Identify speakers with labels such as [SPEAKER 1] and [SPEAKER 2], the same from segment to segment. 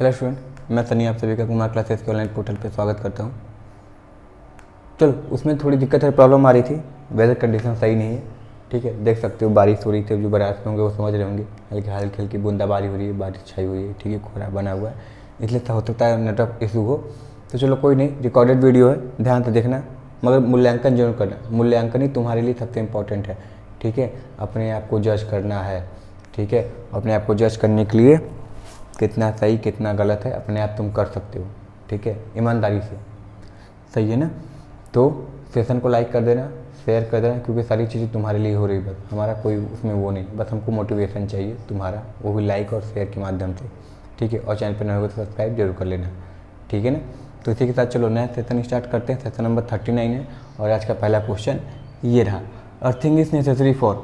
[SPEAKER 1] Hello student, मैं सनी आप सभी का कुमार क्लासेस के ऑनलाइन पोर्टल पे स्वागत करता हूँ। चलो, उसमें थोड़ी दिक्कत है, प्रॉब्लम आ रही थी। वेदर कंडीशन सही नहीं है, ठीक है। देख सकते हो बारिश हो रही थी, जो बरात में होंगे वो समझ रहे होंगे। हल्की हल्की हल्की बूंदाबांदी हो रही है, बारिश छाई हुई है, ठीक है। कोहरा बना हुआ है, इसलिए हो सकता है नेटवर्क इशू हो। तो चलो कोई नहीं, रिकॉर्डेड वीडियो है, ध्यान से देखना, मगर मूल्यांकन जरूर करना। मूल्यांकन ही तुम्हारे लिए सबसे इम्पोर्टेंट है, ठीक है। अपने आप को जज करना है, ठीक है। अपने आप को जज करने के लिए कितना सही कितना गलत है अपने आप तुम कर सकते हो, ठीक है, ईमानदारी से। सही है ना? तो सेशन को लाइक कर देना, शेयर कर देना, क्योंकि सारी चीज़ें तुम्हारे लिए हो रही है। बस हमारा कोई उसमें वो नहीं, बस हमको मोटिवेशन चाहिए तुम्हारा, वो भी लाइक और शेयर के माध्यम से, ठीक है। और चैनल पर नए होगा तो सब्सक्राइब जरूर कर लेना, ठीक है ना। तो इसी के साथ चलो नया सेशन स्टार्ट करते हैं। सेशन नंबर 39 है और आज का पहला क्वेश्चन ये रहा। अर्थिंग इज नेसेसरी फॉर,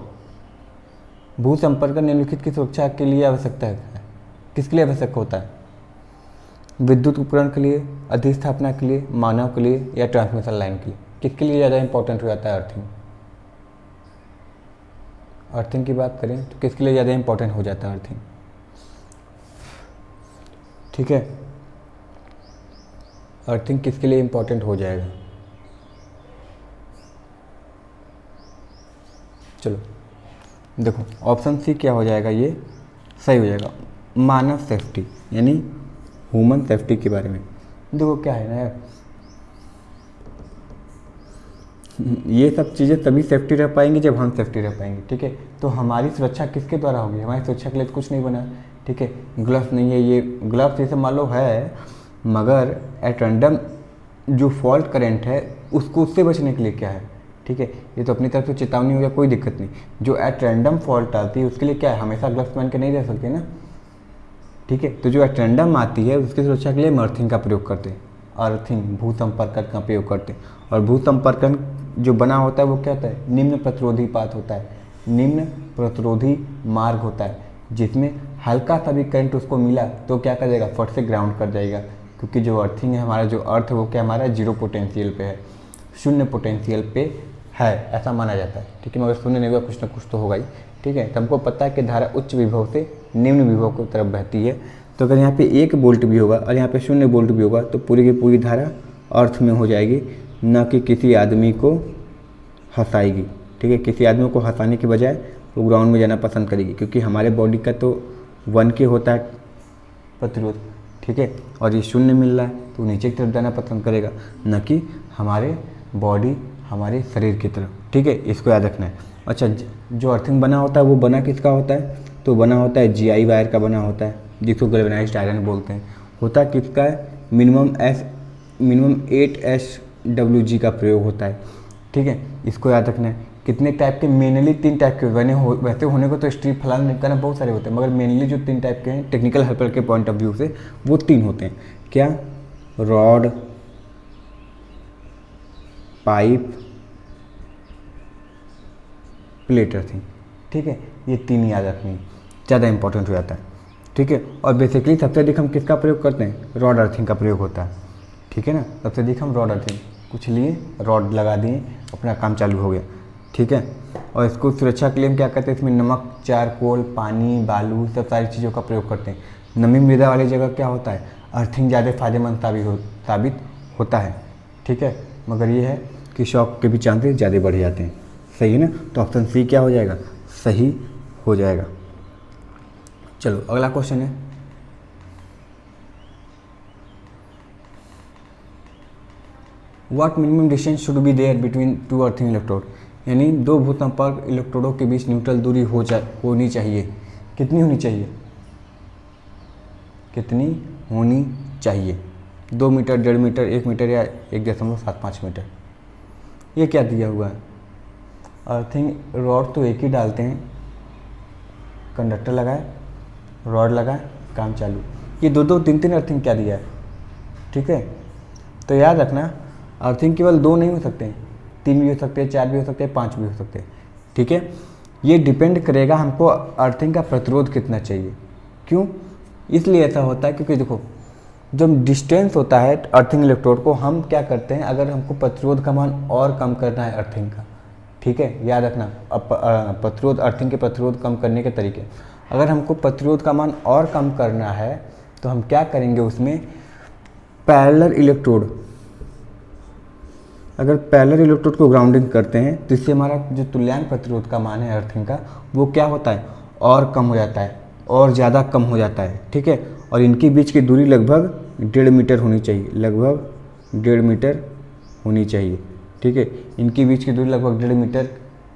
[SPEAKER 1] भू संपर्क निम्नलिखित की सुरक्षा के लिए आवश्यकता है। किसके लिए आवश्यक होता है? विद्युत उपकरण के लिए, अधिस्थापना के लिए, मानव के लिए या ट्रांसमिशन लाइन के लिए? किसके लिए ज़्यादा इंपॉर्टेंट हो जाता है अर्थिंग? अर्थिंग की बात करें तो किसके लिए ज़्यादा इंपॉर्टेंट हो जाता है अर्थिंग? ठीक है, अर्थिंग किसके लिए इंपॉर्टेंट हो जाएगा? चलो देखो, ऑप्शन सी क्या हो जाएगा, ये सही हो जाएगा। मानव सेफ्टी यानी ह्यूमन सेफ्टी के बारे में। देखो क्या है ना यार, ये सब चीज़ें तभी सेफ्टी रह पाएंगी जब हम सेफ्टी रह पाएंगे, ठीक है। तो हमारी सुरक्षा किसके द्वारा होगी? हमारी सुरक्षा के लिए तो कुछ नहीं बना, ठीक है। ग्लव्स नहीं है, ये ग्लव्स ये सब मान लो है, मगर एट रैंडम जो फॉल्ट करंट है उसको, उससे बचने के लिए क्या है, ठीक है। ये तो अपनी तरफ से चेतावनी हो गया, कोई दिक्कत नहीं। जो एट रैंडम फॉल्ट आती है उसके लिए क्या है, हमेशा ग्लव्स पहन के नहीं रह सकते ना, ठीक है। तो जो एट रैंडम आती है उसकी सुरक्षा के लिए हम अर्थिंग का प्रयोग करते हैं, अर्थिंग भू संपर्कन का प्रयोग करते हैं। और भू संपर्कन जो बना होता है वो क्या होता है? निम्न प्रतिरोधी पाथ होता है, निम्न प्रतिरोधी मार्ग होता है, जिसमें हल्का सा भी करंट उसको मिला तो क्या कर देगा? फट से ग्राउंड कर जाएगा। क्योंकि जो अर्थिंग है, हमारा जो अर्थ है वो क्या, हमारा जीरो पोटेंशियल पे है, शून्य पोटेंशियल पे है, ऐसा माना जाता है, ठीक है। मगर शून्य नहीं हुआ, कुछ ना कुछ तो होगा ही, ठीक है। तो हमको पता है कि धारा उच्च विभव से निम्न विभव की तरफ बहती है। तो अगर यहाँ पे 1 वोल्ट भी होगा और यहाँ पे 0 वोल्ट भी होगा तो पूरी की पूरी धारा अर्थ में हो जाएगी, न कि किसी आदमी को हंसाएगी, ठीक है। किसी आदमी को हंसाने के बजाय वो ग्राउंड में जाना पसंद करेगी, क्योंकि हमारे बॉडी का तो 1 के होता है प्रतिरोध, ठीक है। और ये 0 मिल रहा है तो नीचे की तरफ जाना पसंद करेगा, न कि हमारे बॉडी हमारे शरीर की तरफ, ठीक है। इसको याद रखना है। अच्छा, जो अर्थिंग बना होता है वो बना किसका होता है? तो बना होता है GI वायर का बना होता है, जिसको गैल्वेनाइज्ड आयरन बोलते हैं। होता किसका है? मिनिमम 8 SWG का प्रयोग होता है, ठीक है। इसको याद रखना है। कितने टाइप के? मेनली 3 टाइप के। वैसे होने को तो स्ट्रिप फलान निकालना बहुत सारे होते हैं, मगर मेनली जो 3 टाइप के हैं टेक्निकल हेल्पर के पॉइंट ऑफ व्यू से, वो 3 होते हैं। क्या? रॉड, पाइप, प्लेट अर्थिंग, ठीक है। ये 3 याद रखनी ज़्यादा इंपॉर्टेंट हो जाता है, ठीक है। और बेसिकली सबसे अधिक हम किसका प्रयोग करते हैं? रॉड अर्थिंग का प्रयोग होता है, ठीक है ना। सबसे अधिक हम रॉड अर्थिंग, कुछ लिए रॉड लगा दिए, अपना काम चालू हो गया, ठीक है। और इसको सुरक्षा के लिए हम क्या करते हैं? इसमें नमक, चारकोल, पानी, बालू, सब सारी चीज़ों का प्रयोग करते हैं। नमी मृदा वाली जगह क्या होता है? अर्थिंग ज़्यादा फायदेमंद साबित होता है, ठीक है। मगर ये है कि शॉक के भी चांसेस ज़्यादा बढ़ जाते हैं, सही है ना। तो ऑप्शन सी क्या हो जाएगा? सही हो जाएगा। चलो अगला क्वेश्चन है, what minimum distance should be there between 2 earthing electrode, यानी 2 भू संपर्क इलेक्ट्रोडों के बीच न्यूट्रल दूरी होनी चाहिए। कितनी होनी चाहिए? कितनी होनी चाहिए? 2 मीटर, 1.5 मीटर, 1 मीटर या 1.75 मीटर? ये क्या दिया हुआ है? अर्थिंग रॉड तो एक ही डालते हैं, कंडक्टर लगाए, रॉड लगाए, काम चालू। ये 2-2, 3-3 अर्थिंग क्या दिया है, ठीक है। तो याद रखना, अर्थिंग केवल 2 नहीं हो सकते, 3 भी हो सकते हैं, 4 भी हो सकते हैं, 5 भी हो सकते हैं, ठीक है। ये डिपेंड करेगा हमको अर्थिंग का प्रतिरोध कितना चाहिए। क्यों? इसलिए ऐसा होता है क्योंकि देखो, जब डिस्टेंस होता है अर्थिंग इलेक्ट्रोड को, हम क्या करते हैं, अगर हमको प्रतिरोध का मान और कम करना है अर्थिंग का, ठीक है, याद रखना। प्रतिरोध, अर्थिंग के प्रतिरोध कम करने के तरीके, अगर हमको प्रतिरोध का मान और कम करना है तो हम क्या करेंगे उसमें, पैरेलल इलेक्ट्रोड, अगर पैरेलल इलेक्ट्रोड को ग्राउंडिंग करते हैं तो इससे हमारा जो तुल्यांक प्रतिरोध का मान है अर्थिंग का, वो क्या होता है, और कम हो जाता है, और ज़्यादा कम हो जाता है, ठीक है। और इनके बीच की दूरी लगभग 1.5 मीटर होनी चाहिए, लगभग 1.5 मीटर होनी चाहिए, ठीक है। इनके बीच की दूरी लगभग 1.5 मीटर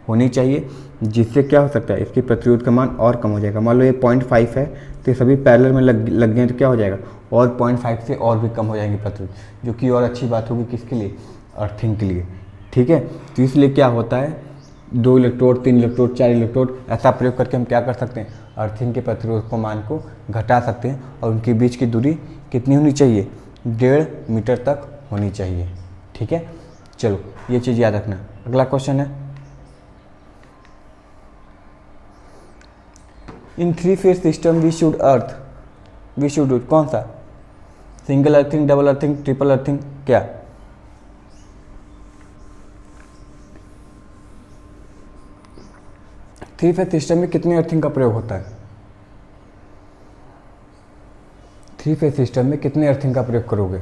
[SPEAKER 1] होनी चाहिए, जिससे क्या हो सकता है, इसकी प्रतिरोध का मान और कम हो जाएगा। मान लो ये 0.5 है, तो ये सभी पैरेलल में लग गए तो क्या हो जाएगा, और 0.5 से और भी कम हो जाएंगे प्रतिरोध, जो कि और अच्छी बात होगी किसके लिए, अर्थिंग के लिए, ठीक है। तो इसलिए क्या होता है, 2 इलेक्ट्रोड, 3 इलेक्ट्रोड, 4 इलेक्ट्रोड, ऐसा प्रयोग करके हम क्या कर सकते हैं, अर्थिंग के प्रतिरोध को मान को घटा सकते हैं। और उनके बीच की दूरी कितनी होनी चाहिए, 1.5 मीटर तक होनी चाहिए, ठीक है। चलो ये चीज़ याद रखना। अगला क्वेश्चन है, इन 3 फेज सिस्टम वी शुड कौन सा, single earthing, double earthing, triple earthing, क्या, थ्री फेज सिस्टम में कितने अर्थिंग का प्रयोग होता है, 3 फेज सिस्टम में कितने अर्थिंग का प्रयोग करोगे,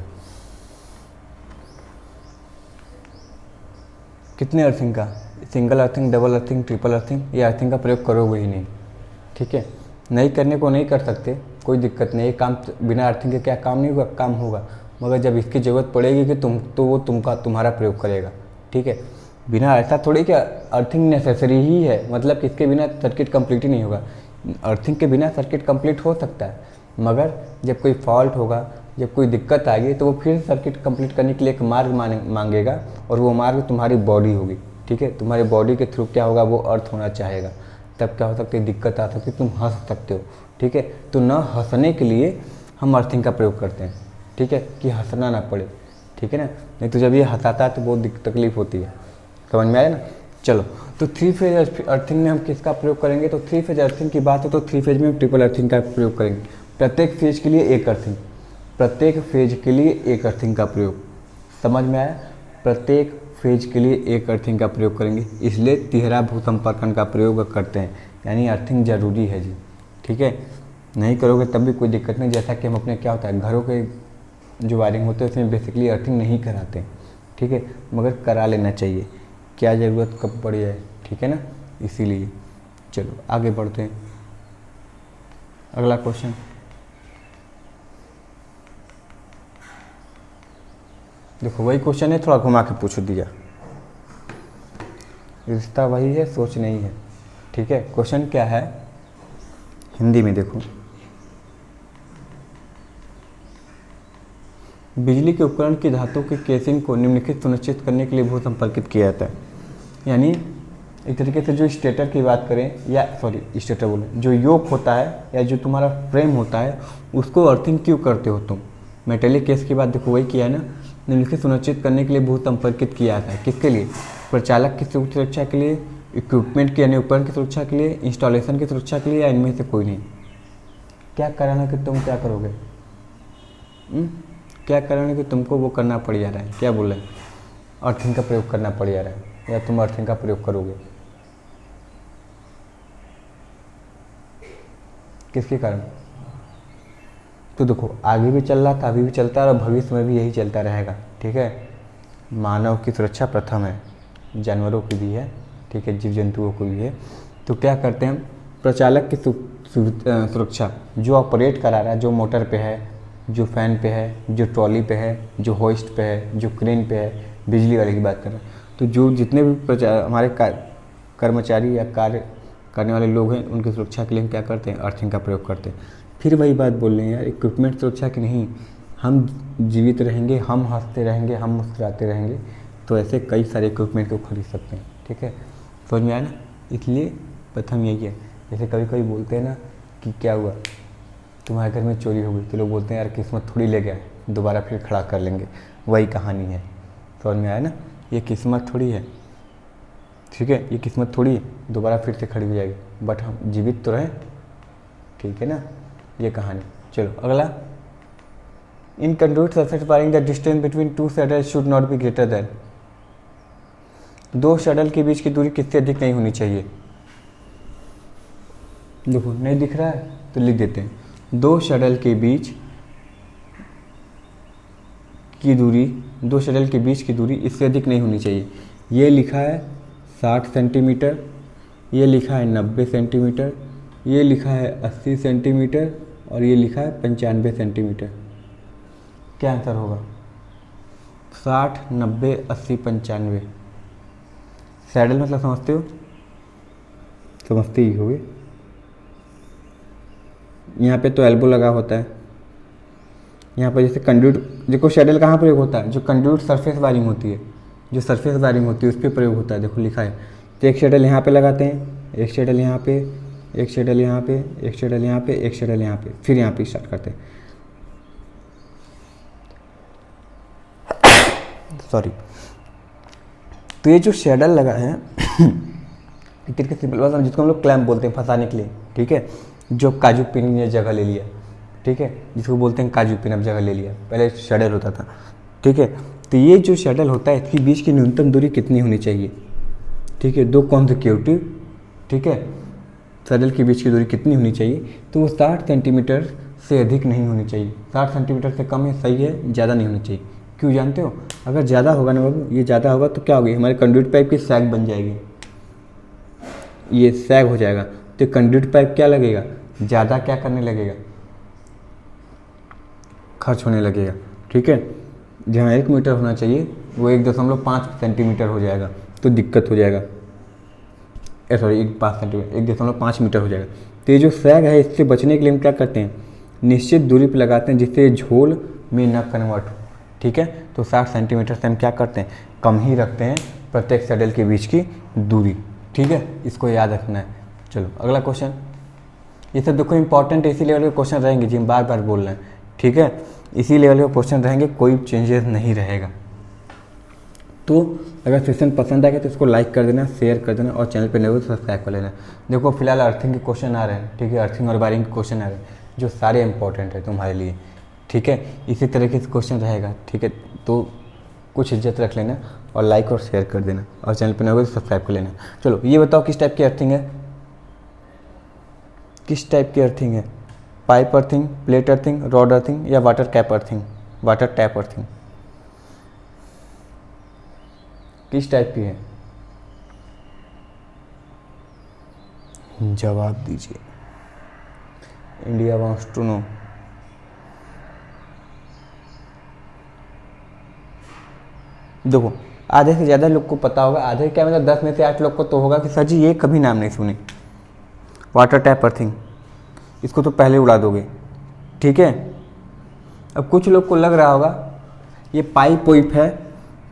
[SPEAKER 1] कितने अर्थिंग का, single earthing, double earthing, triple earthing, ये अर्थिंग का प्रयोग करोगे ही नहीं, ठीक है। नहीं करने को नहीं कर सकते, कोई दिक्कत नहीं, ये काम बिना अर्थिंग के क्या काम नहीं होगा, काम होगा, मगर जब इसकी ज़रूरत पड़ेगी कि वो तुम्हारा प्रयोग करेगा, ठीक है। बिना, ऐसा थोड़ी कि अर्थिंग नेसेसरी ही है, मतलब कि इसके बिना सर्किट कंप्लीट ही नहीं होगा। अर्थिंग के बिना सर्किट कंप्लीट हो सकता है, मगर जब कोई फॉल्ट होगा, जब कोई दिक्कत आएगी, तो वो फिर सर्किट कंप्लीट करने के लिए एक मार्ग मांगेगा, और वो मार्ग तुम्हारी बॉडी होगी, ठीक है। तुम्हारी बॉडी के थ्रू क्या होगा, वो अर्थ होना चाहेगा, तब क्या हो सकती है, दिक्कत आ सकती है, तुम हंस सकते हो, ठीक है। तो न हंसने के लिए हम अर्थिंग का प्रयोग करते हैं, ठीक है, कि हंसना ना पड़े, ठीक है ना। नहीं तो जब ये हंसाता है तो बहुत तकलीफ होती है, समझ में आया ना। चलो, तो 3 फेज अर्थिंग में हम किसका प्रयोग करेंगे, तो 3 फेज अर्थिंग की बात हो तो 3 फेज में हम ट्रिपल अर्थिंग का प्रयोग करेंगे। प्रत्येक फेज के लिए एक अर्थिंग, प्रत्येक फेज के लिए एक अर्थिंग का प्रयोग, समझ में आया, प्रत्येक फेज के लिए एक अर्थिंग का प्रयोग करेंगे, इसलिए तिहरा भूसंपर्कन का प्रयोग करते हैं, यानी अर्थिंग जरूरी है जी, ठीक है। नहीं करोगे तब भी कोई दिक्कत नहीं, जैसा कि हम अपने क्या होता है, घरों के जो वायरिंग होते हैं उसमें बेसिकली अर्थिंग नहीं कराते, ठीक है, मगर करा लेना चाहिए, क्या ज़रूरत कब पड़ जाए, ठीक है ना, इसीलिए। चलो आगे बढ़ते हैं, अगला क्वेश्चन, देखो वही क्वेश्चन है, थोड़ा घुमा के पूछ दिया, रिश्ता वही है, सोच नहीं है, ठीक है। क्वेश्चन क्या है, हिंदी में देखो, बिजली के उपकरण की धातु के केसिंग को निम्नलिखित सुनिश्चित करने के लिए भू संपर्कित किया जाता है, यानी एक तरीके से जो स्टेटर की बात करें, या सॉरी स्टेटर बोले, जो योक होता है या जो तुम्हारा फ्रेम होता है, उसको अर्थिंग क्यों करते हो तुम, मेटेलिक केस की बात देखो वही किया है ना, निम्नलिखित सुनिश्चित करने के लिए भू संपर्कित किया जाता है, किसके लिए, प्रचालक की सुरक्षा के लिए, इक्विपमेंट की यानी उपकरण की सुरक्षा के लिए, इंस्टॉलेशन की सुरक्षा के लिए, या इनमें से कोई नहीं। क्या कारण है कि तुम क्या करोगे, क्या कारण है कि तुमको वो करना पड़ जा रहा है, क्या बोल रहे हैं, अर्थिंग का प्रयोग करना पड़ जा रहा है, या तुम अर्थिंग का प्रयोग करोगे, किसके कारण। तो देखो आगे भी चल रहा था, अभी भी चलता है, और भविष्य में भी यही चलता रहेगा, ठीक है। मानव की सुरक्षा प्रथम है, जानवरों की भी है, ठीक है, जीव जंतुओं को भी है। तो क्या करते हैं हम, प्रचालक की सुरक्षा, जो ऑपरेट करा रहा है, जो मोटर पे है, जो फैन पे है, जो ट्रॉली पे है, जो होइस्ट पे है, जो क्रेन पे है, बिजली वाले की बात कर रहे हैं, तो जो जितने भी हमारे कर्मचारी या कार्य करने वाले लोग हैं, उनकी सुरक्षा के लिए हम क्या करते हैं, अर्थिंग का प्रयोग करते हैं। फिर वही बात बोल रहे हैं यार, इक्विपमेंट सुरक्षा की नहीं, हम जीवित रहेंगे, हम हंसते रहेंगे, हम मुस्कुराते रहेंगे, तो ऐसे कई सारे इक्विपमेंट को खरीद सकते हैं, ठीक है, समझ में आया ना। इसलिए प्रथम यही है, जैसे कभी कभी बोलते हैं ना कि क्या हुआ, तुम्हारे घर में चोरी हो गई, तो लोग बोलते हैं यार किस्मत थोड़ी ले गया, दोबारा फिर खड़ा कर लेंगे, वही कहानी है, समझ में आया ना, ये किस्मत थोड़ी है, ठीक है, ये किस्मत थोड़ी है दोबारा फिर से खड़ी हो जाएगी, बट हम जीवित तो रहें, ठीक है ना, ये कहानी। चलो अगला, in conductor circuit wiring the distance between two shuttle should not be greater than, दो शटल के बीच की दूरी किससे अधिक नहीं होनी चाहिए। देखो नहीं दिख रहा है तो लिख देते हैं, दो शटल के बीच की दूरी, दो शटल के बीच की दूरी इससे अधिक नहीं होनी चाहिए। ये लिखा है 60 सेंटीमीटर, ये लिखा है 90 सेंटीमीटर, ये लिखा है 80 सेंटीमीटर और ये लिखा है 95 सेंटीमीटर। क्या आंसर होगा? 60, 90, 80, 95। सैडल मतलब समझते हो? समझते ही होगे। यहाँ पे तो एल्बो लगा होता है। यहाँ पर जैसे कंड्यूट, देखो सैडल कहाँ प्रयोग होता है? जो कंड्यूट सरफेस वायरिंग होती है, जो सरफेस वायरिंग होती है उस पर प्रयोग होता है। देखो लिखा है। तो एक सैडल यहाँ पे लगाते हैं, एक सैडल यहाँ पे, एक सैडल यहाँ पे, एक सैडल यहाँ पे, एक सैडल यहाँ पे, फिर यहाँ पे स्टार्ट करते हैं। सॉरी। तो ये जो सैडल लगा है क्रिकेट सिंपल बात जिसको हम लोग क्लैम्प बोलते हैं फंसाने के लिए, ठीक है, जो काजू पिन ने जगह ले लिया, ठीक है, जिसको बोलते हैं काजू पिन अब जगह ले लिया, पहले सैडल होता था, ठीक है। तो ये जो सैडल होता है इसके बीच की न्यूनतम दूरी कितनी होनी चाहिए? ठीक है, दो कॉन्सेक्यूटिव, ठीक है, सैडल के बीच की दूरी कितनी होनी चाहिए? तो वो 60 सेंटीमीटर से अधिक नहीं होनी चाहिए। 60 सेंटीमीटर से कम है, सही है, ज़्यादा नहीं होनी चाहिए। क्यों जानते हो? अगर ज़्यादा होगा ना बाबू, ये ज़्यादा होगा तो क्या होगी? हमारे कंड्यूट पाइप की सैग बन जाएगी, ये सैग हो जाएगा। तो कंड्यूट पाइप क्या लगेगा? ज़्यादा क्या करने लगेगा? खर्च होने लगेगा, ठीक है। जहाँ 1 मीटर होना चाहिए वो 1.5 सेंटीमीटर हो जाएगा, तो दिक्कत हो जाएगा। सॉरी 5 सेंटीमीटर, 1.5 मीटर हो जाएगा। तो ये जो सैग है इससे बचने के लिए हम क्या करते हैं? निश्चित दूरी पर लगाते हैं जिससे झोल में न कन्वर्ट हो, ठीक है। तो 60 सेंटीमीटर से हम क्या करते हैं? कम ही रखते हैं प्रत्येक सैडल के बीच की दूरी, ठीक है। इसको याद रखना है। चलो अगला क्वेश्चन। ये सब देखो इंपॉर्टेंट इसी लेवल के क्वेश्चन रहेंगे जी, हम बार बार बोल रहे हैं, ठीक है। इसी लेवल के क्वेश्चन रहेंगे, कोई चेंजेस नहीं रहेगा। तो अगर सेशन पसंद आएगा तो इसको लाइक कर देना, शेयर कर देना और चैनल पे नए हो तो सब्सक्राइब कर लेना। देखो फिलहाल अर्थिंग के क्वेश्चन आ रहे हैं, ठीक है, अर्थिंग और वायरिंग के क्वेश्चन आ रहे हैं जो सारे इंपॉर्टेंट है तुम्हारे लिए, ठीक है। इसी तरीके से क्वेश्चन रहेगा, ठीक है। तो कुछ इज्जत रख लेना और लाइक और शेयर कर देना और चैनल पे नए हो तो सब्सक्राइब कर लेना। चलो ये बताओ किस टाइप की अर्थिंग है? किस टाइप की अर्थिंग है? Pipe earthing, plate earthing, rod earthing या water cap earthing, water tap earthing? किस टाइप की है? जवाब दीजिए। India wants to know. देखो आधे से ज़्यादा लोग को पता होगा, आधे क्या मतलब 10 में से 8 लोग को तो होगा कि सर जी ये कभी नाम नहीं सुनी। वाटर टैप अर्थिंग, इसको तो पहले उड़ा दोगे, ठीक है। अब कुछ लोग को लग रहा होगा ये पाइप वाइप है,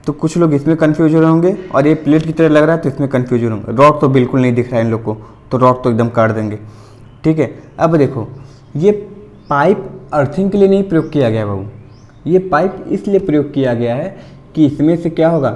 [SPEAKER 1] तो कुछ लोग इसमें कन्फ्यूज हो रहे होंगे, और ये प्लेट की तरह लग रहा है तो इसमें कन्फ्यूज हो रहे होंगे। रॉड तो बिल्कुल नहीं दिख रहा है इन लोग को, तो रॉड तो एकदम काट देंगे, ठीक है। अब देखो ये पाइप अर्थिंग के लिए नहीं प्रयोग किया गया बाबू, ये पाइप इसलिए प्रयोग किया गया है कि इसमें से क्या होगा?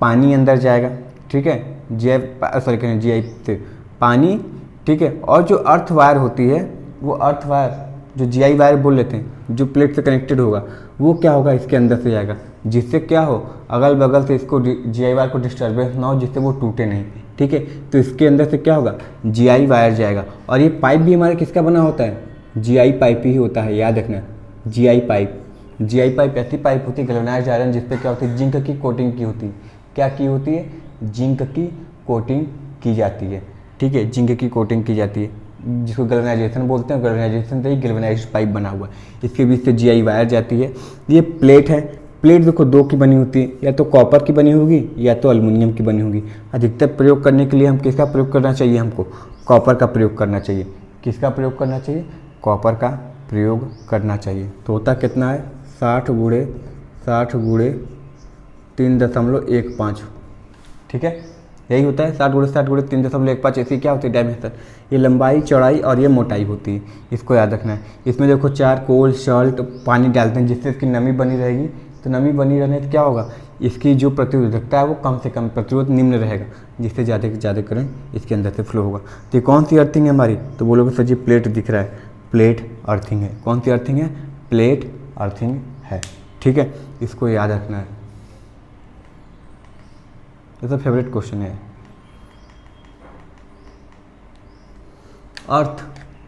[SPEAKER 1] पानी अंदर जाएगा, ठीक है, जीआई से पानी, ठीक है। और जो अर्थ वायर होती है, वो अर्थ वायर जो जीआई वायर बोल लेते हैं, जो प्लेट से कनेक्टेड होगा, वो क्या होगा? इसके अंदर से जाएगा, जिससे क्या हो? अगल बगल से इसको जीआई वायर को डिस्टर्बेंस ना हो, जिससे वो टूटे नहीं, ठीक है। तो इसके अंदर से क्या होगा? जीआई वायर जाएगा। और ये पाइप भी हमारे किसका बना होता है? जीआई पाइप ही होता है, याद रखना। जीआई पाइप, जीआई पाइप ऐसी पाइप होती है गैल्वेनाइज्ड आयरन, जिस पे क्या होती है? जिंक की कोटिंग की होती है। क्या की होती है? जिंक की कोटिंग की जाती है, ठीक है, जिंक की कोटिंग की जाती है, जिसको गैल्वेनाइजेशन बोलते हैं। गैल्वेनाइजेशन से ही गैल्वेनाइज्ड पाइप बना हुआ है, इसके बीच से जीआई वायर जाती है। ये प्लेट है, प्लेट देखो दो की बनी होती है, या तो कॉपर की बनी होगी या तो एल्युमिनियम की बनी होगी। अधिकतर प्रयोग करने के लिए हम किसका प्रयोग करना चाहिए? हमको कॉपर का प्रयोग करना चाहिए। किसका प्रयोग करना चाहिए? कॉपर का प्रयोग करना चाहिए। तो होता कितना है? 60 गुणे 3.15, ठीक है, यही होता है। 60 गुणे 3.15, ऐसी क्या होती है? डायमेंशन। ये लंबाई, चौड़ाई और ये मोटाई होती है, इसको याद रखना है। इसमें देखो चारकोल, सॉल्ट, पानी डालते हैं जिससे इसकी नमी बनी रहेगी। तो नमी बनी रहने से क्या होगा? इसकी जो प्रतिरोधकता है वो कम से कम, प्रतिरोध निम्न रहेगा, जिससे ज़्यादा से ज़्यादा करंट इसके अंदर से फ्लो होगा। तो ये कौन सी अर्थिंग है हमारी? तो बोलोगे सर जी प्लेट दिख रहा है, प्लेट अर्थिंग है। कौन सी अर्थिंग है? प्लेट अर्थिंग है, ठीक है, इसको याद रखना है। ये तो फेवरेट क्वेश्चन है। अर्थ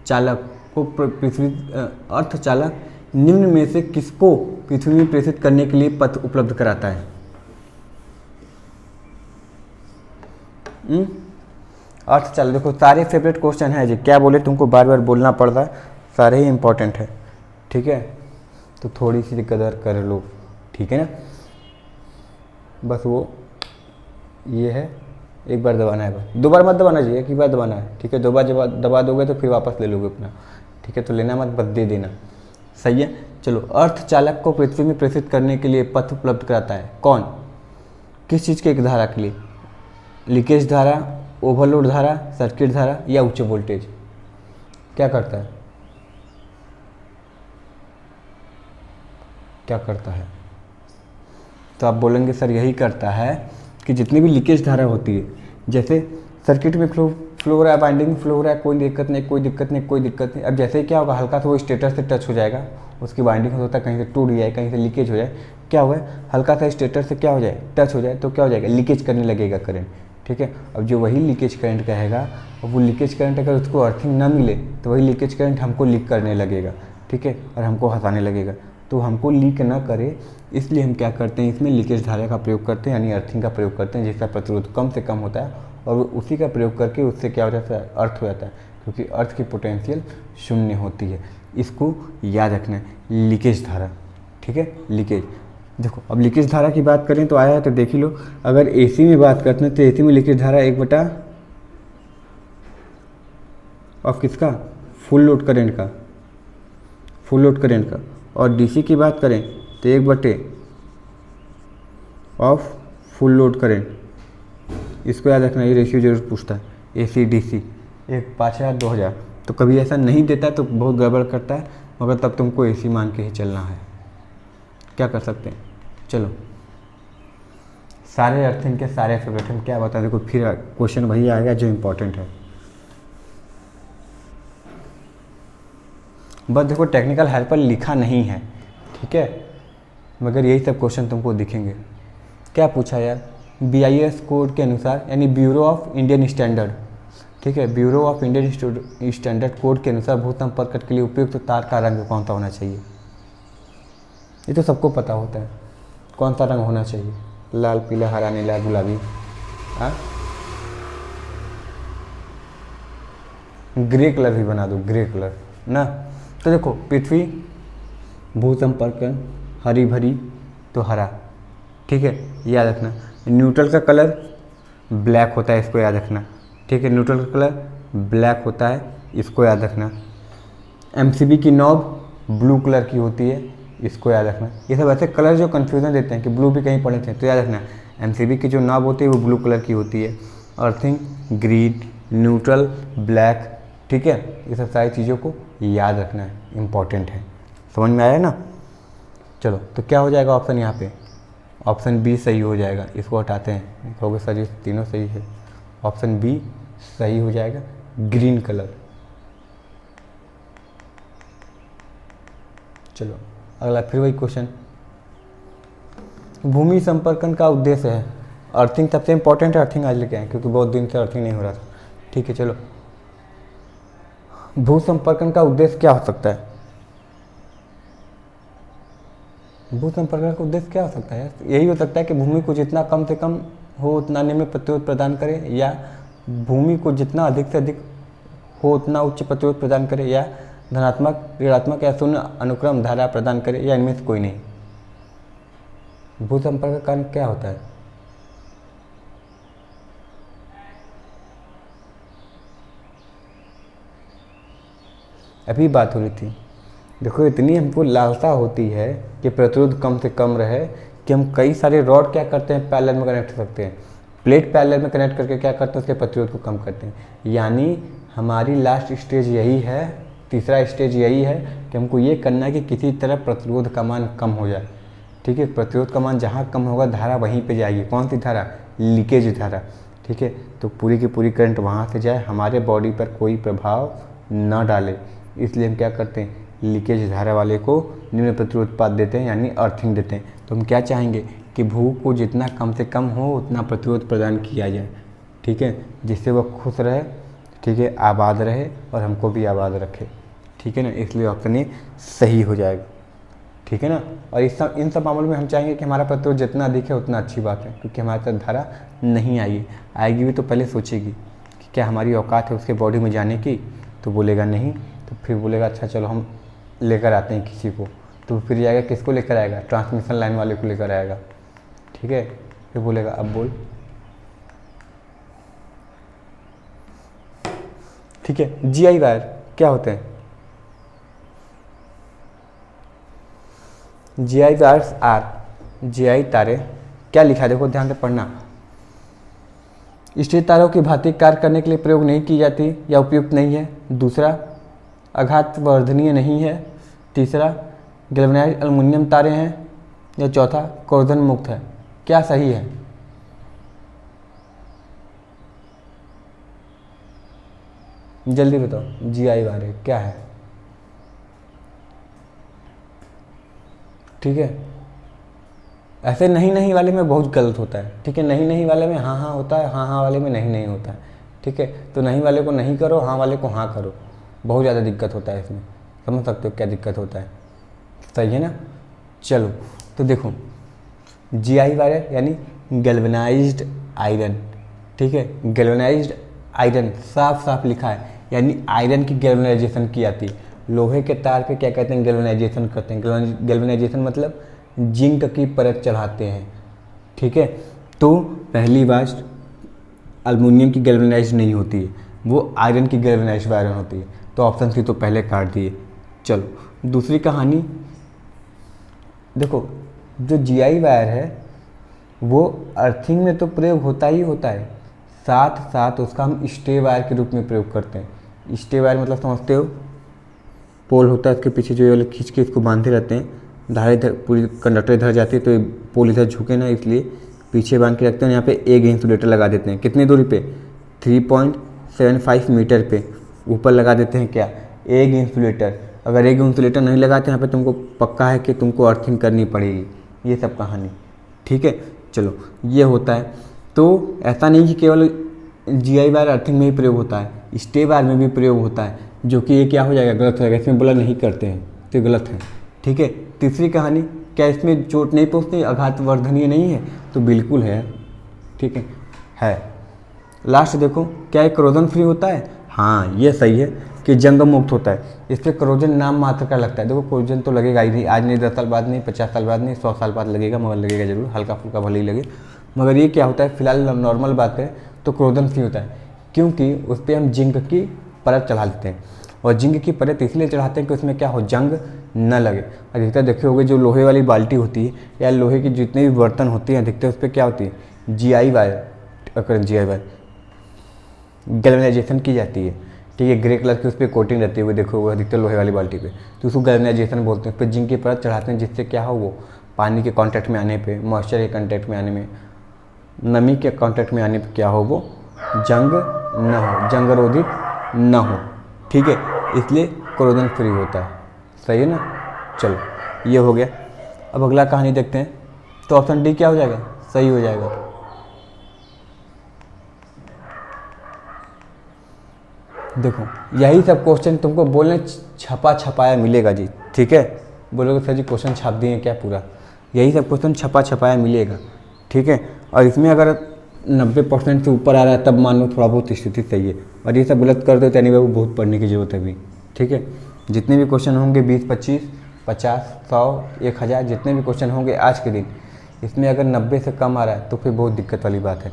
[SPEAKER 1] चालक को पृथ्वी, अर्थ चालक निम्न में से किसको पृथ्वी में प्रेषित करने के लिए पथ उपलब्ध कराता है? अर्थ चल देखो, सारे फेवरेट क्वेश्चन है जी, क्या बोले तुमको बार बार बोलना पड़ रहा है, सारे ही इंपॉर्टेंट है, ठीक है, तो थोड़ी सी कदर कर लो, ठीक है ना। बस वो ये है, एक बार दबाना है, बस 2 बार मत दबाना चाहिए, एक ही बार दबाना है, ठीक है। 2 बार जब दबा दोगे तो फिर वापस ले लोगे अपना, ठीक है, तो लेना मत, बस दे देना, सही है। चलो, अर्थ चालक को पृथ्वी में प्रेषित करने के लिए पथ उपलब्ध कराता है कौन? किस चीज़ के एक धारा के लिए? लीकेज धारा, ओवरलोड धारा, सर्किट धारा या उच्च वोल्टेज? क्या करता है? क्या करता है? तो आप बोलेंगे सर यही करता है कि जितनी भी लीकेज धारा होती है, जैसे सर्किट में फ्लो हो रहा है, बाइंडिंग फ्लो हो रहा है, कोई दिक्कत नहीं, कोई दिक्कत नहीं, कोई दिक्कत नहीं। अब जैसे ही क्या होगा, हल्का सा वो स्टेटर से टच हो जाएगा, उसकी बाइंडिंग होता है, कहीं से टूट जाए, कहीं से लीकेज हो जाए, क्या हुआ है, हल्का सा स्टेटर से क्या हो जाए, टच हो जाए, तो क्या हो जाएगा, लीकेज करने लगेगा करंट, ठीक है। अब जो वही लीकेज करंट कहेगा, और वो लीकेज करंट अगर उसको अर्थिंग ना मिले तो वही लीकेज करंट हमको लीक करने लगेगा, ठीक है, और हमको हंसाने लगेगा। तो हमको लीक ना करे इसलिए हम क्या करते हैं, इसमें लीकेज धारा का प्रयोग करते हैं, यानी अर्थिंग का प्रयोग करते हैं, जिसका प्रतिरोध कम से कम होता है, और उसी का प्रयोग करके उससे क्या हो जाता है, अर्थ हो जाता है, क्योंकि अर्थ की पोटेंशियल 0 होती है। इसको याद रखना है, लीकेज धारा, ठीक है, लीकेज। देखो, अब लीकेज धारा की बात करें तो आया है, तो देख ही लो, अगर एसी में बात करते हैं तो एसी में लीकेज धारा 1/, और किसका, फुल लोड करंट का, फुल लोड करंट का। और डीसी की बात करें तो 1/, ऑफ फुल लोड करंट। इसको याद रखना, ये रेशियो जरूर पूछता है, एसी डीसी 5000-2000, तो कभी ऐसा नहीं देता तो बहुत गड़बड़ करता है, मगर तब तुमको एसी मान के ही चलना है, क्या कर सकते हैं। चलो, सारे अर्थिंग के सारे फेवरेट हम क्या बता, देखो फिर क्वेश्चन वही आएगा जो इम्पोर्टेंट है। बस देखो, टेक्निकल हेल्प पर लिखा नहीं है, ठीक है, मगर यही सब क्वेश्चन तुमको दिखेंगे। क्या पूछा यार, BIS कोड के अनुसार, यानी ब्यूरो ऑफ इंडियन स्टैंडर्ड, ठीक है, bureau of Indian standard code के अनुसार भू संपर्क के लिए उपयुक्त तार का रंग कौन सा होना चाहिए? ये तो सबको पता होता है, कौन सा रंग होना चाहिए, लाल, पीला, हरा, नीला, गुलाबी, हाँ, ग्रे कलर भी बना दो, ग्रे कलर ना। तो देखो, पृथ्वी भू संपर्क हरी भरी तो हरा, ठीक है, याद रखना। न्यूट्रल का कलर ब्लैक होता है, इसको याद रखना, ठीक है, न्यूट्रल का कलर ब्लैक होता है, इसको याद रखना। MCB की नॉब ब्लू कलर की होती है, इसको याद रखना। ये सब ऐसे कलर जो कन्फ्यूज़न देते हैं कि ब्लू भी कहीं पड़े थे, तो याद रखना MCB की जो नॉब होती है वो ब्लू कलर की होती है। अर्थिंग ग्रीन, न्यूट्रल ब्लैक, ठीक है, ये सब सारी चीज़ों को याद रखना है, इम्पॉर्टेंट है। समझ में आया ना। चलो, तो क्या हो जाएगा ऑप्शन, यहाँ पे ऑप्शन बी सही हो जाएगा। इसको हटाते हैं, कहोगे सर ये तीनों सही है, ऑप्शन बी सही हो जाएगा, ग्रीन कलर। चलो अगला, फिर वही क्वेश्चन, भूमि संपर्कन का उद्देश्य है, अर्थिंग सबसे इंपॉर्टेंट है, अर्थिंग आज लेके आए क्योंकि बहुत दिन से अर्थिंग नहीं हो रहा था, ठीक है। चलो, भू संपर्कन का उद्देश्य क्या हो सकता है? भू संपर्कन का उद्देश्य क्या हो सकता है? यही हो सकता है कि भूमि को जितना कम से कम हो उतना निम्न प्रतिरोध प्रदान करे, या भूमि को जितना अधिक से अधिक हो उतना उच्च प्रतिरोध प्रदान करे, या धनात्मक, ऋणात्मक या शून्य अनुक्रम धारा प्रदान करे, या इनमें से कोई नहीं। भू संपर्क का कारण क्या होता है? अभी बात हो रही थी, देखो इतनी हमको लालसा होती है कि प्रतिरोध कम से कम रहे कि हम कई सारे रॉड क्या करते हैं, पैरेलल में कनेक्ट कर सकते हैं, प्लेट पैरेलल में कनेक्ट करके क्या करते हैं, उसके प्रतिरोध को कम करते हैं। यानी हमारी लास्ट स्टेज यही है, तीसरा स्टेज यही है कि हमको ये करना है कि किसी तरह प्रतिरोध का मान कम हो जाए, ठीक है। प्रतिरोध का मान जहाँ कम होगा धारा वहीं पे जाएगी, कौन सी धारा, लीकेज धारा, ठीक है। तो पूरी की पूरी करंट वहाँ से जाए, हमारे बॉडी पर कोई प्रभाव न डाले, इसलिए हम क्या करते हैं, लीकेज धारा वाले को निम्न प्रतिरोध पाद देते हैं, यानी अर्थिंग देते हैं। तो हम क्या चाहेंगे कि भू को जितना कम से कम हो उतना प्रतिरोध प्रदान किया जाए, ठीक है, जिससे वह खुश रहे, ठीक है, आबाद रहे और हमको भी आबाद रखे, ठीक है ना। इसलिए ऑप्शन ए सही हो जाएगा। ठीक है ना। और इन सब मामलों में हम चाहेंगे कि हमारा प्रतिरोध जितना अधिक है उतना अच्छी बात है, क्योंकि हमारे साथ धारा नहीं आएगी भी तो पहले सोचेगी कि क्या हमारी औकात है उसके बॉडी में जाने की, तो बोलेगा नहीं, तो फिर बोलेगा अच्छा चलो हम लेकर आते हैं किसी को, तो फिर जाएगा किसको लेकर आएगा, ट्रांसमिशन लाइन वाले को लेकर आएगा, ठीक है। फिर बोलेगा अब बोल, ठीक है। जीआई वायर क्या होते हैं? जीआई वायर्स आर, जीआई तारे क्या लिखा है देखो ध्यान से पढ़ना, स्थिर तारों की भांति कार्य करने के लिए प्रयोग नहीं की जाती या उपयुक्त नहीं है। दूसरा, आघात वर्धनीय नहीं है। तीसरा, गैल्वेनाइज्ड एल्युमिनियम तारे हैं। या चौथा, कोरोजन मुक्त है। क्या सही है? जल्दी बताओ, जीआई वायर क्या है? ठीक है, ऐसे नहीं वाले में बहुत गलत होता है, ठीक है। नहीं वाले में हाँ होता है, हाँ वाले में नहीं होता है, ठीक है। तो नहीं वाले को नहीं करो, हाँ वाले को हाँ करो, बहुत ज़्यादा दिक्कत होता है इसमें। समझ सकते हो क्या दिक्कत होता है, सही है ना। चलो तो देखो, जीआई वायर यानी गैल्वेनाइज्ड आयरन, ठीक है। गैल्वेनाइज्ड आयरन साफ लिखा है, यानी आयरन की गैल्वेनाइजेशन की जाती है। लोहे के तार पे क्या कहते हैं, गैल्वेनाइजेशन करते हैं। गैल्वेनाइजेशन मतलब जिंक की परत चढ़ाते हैं, ठीक है। तो पहली बात, एल्युमिनियम की गैल्वेनाइज्ड नहीं होती है, वो आयरन की गैल्वेनाइज्ड आयरन होती है। तो ऑप्शन सी तो पहले काट दिए। चलो दूसरी कहानी देखो, जो जीआई वायर है वो अर्थिंग में तो प्रयोग होता ही होता है, साथ साथ उसका हम स्टे वायर के रूप में प्रयोग करते हैं। स्टे वायर मतलब समझते हो, पोल होता है उसके पीछे जो ये वाले खींच के इसको बांधे रहते हैं, धारा इधर पूरी कंडक्टर इधर जाती है तो ये पोल इधर झुके ना, इसलिए पीछे बांध के रखते हैं। यहाँ पे एक इंसुलेटर लगा देते हैं, कितनी दूरी पे, 3.75 मीटर पे ऊपर लगा देते हैं क्या, एक इंसुलेटर। अगर एक इंसुलेटर नहीं लगाते यहाँ पे तुमको पक्का है कि तुमको अर्थिंग करनी पड़ेगी। ये सब कहानी, ठीक है। चलो ये होता है। तो ऐसा नहीं कि केवल जीआई वायर अर्थिंग में ही प्रयोग होता है, स्टे वायर में भी प्रयोग होता है, जो कि ये क्या हो जाएगा, गलत हो जाएगा। इसमें बोला नहीं करते हैं तो गलत है, ठीक है। तीसरी कहानी, क्या इसमें चोट नहीं पहुँचती, आघात वर्धनीय नहीं है, तो बिल्कुल है, ठीक है। लास्ट देखो, क्या ये करोजन फ्री होता है? हाँ ये सही है कि जंग मुक्त होता है। इस पर करोजन नाम मात्र का लगता है। देखो करोजन तो लगेगा ही नहीं, आज नहीं 10 साल बाद नहीं, 50 साल बाद नहीं, 100 साल बाद लगेगा, मगर लगेगा जरूर, हल्का फुल्का भले ही लगे। मगर ये क्या होता है, फिलहाल नॉर्मल बात है तो करोजन फ्री होता है, क्योंकि उस पर हम जिंक की परत चढ़ा देते हैं। और जिंक की परत इसलिए चढ़ाते हैं कि उसमें क्या हो, जंग न लगे। अधिकतर देखे होंगे जो लोहे वाली बाल्टी होती है या लोहे की जितने भी बर्तन होते हैं, अधिकतर उस पर क्या होती है, जीआई वायर गैल्वेनाइजेशन की जाती है, ठीक है। ग्रे कलर की उस पर कोटिंग रहती है, वो देखो वो अधिकतर लोहे वाली बाल्टी पे, तो उसको गैल्वेनाइजेशन बोलते हैं। उस पर जिंक की परत चढ़ाते हैं, जिससे क्या हो, वो पानी के कांटेक्ट में आने पे, मॉइस्चर के कांटेक्ट में आने में, नमी के कांटेक्ट में आने पे क्या हो, वो जंग न हो, जंग रोधित न हो, ठीक है। इसलिए कोरोजन फ्री होता है, सही है ना। चलो ये हो गया। अब अगला कहानी देखते हैं, तो ऑप्शन डी क्या हो जाएगा, सही हो जाएगा। देखो यही सब क्वेश्चन तुमको बोलने छपा छपाया मिलेगा जी, ठीक है। बोलोगे सर जी क्वेश्चन छाप दिए क्या पूरा, यही सब क्वेश्चन छपा छपाया मिलेगा, ठीक है। और इसमें अगर 90% से ऊपर आ रहा है तब मान लो थोड़ा बहुत स्थिति सही है, और ये सब गलत कर दो तो बाबू बहुत पढ़ने की जरूरत है अभी, ठीक है। जितने भी क्वेश्चन होंगे 20, 25, 50, 100, 1000 जितने भी क्वेश्चन होंगे आज के दिन, इसमें अगर 90 से कम आ रहा है तो फिर बहुत दिक्कत वाली बात है,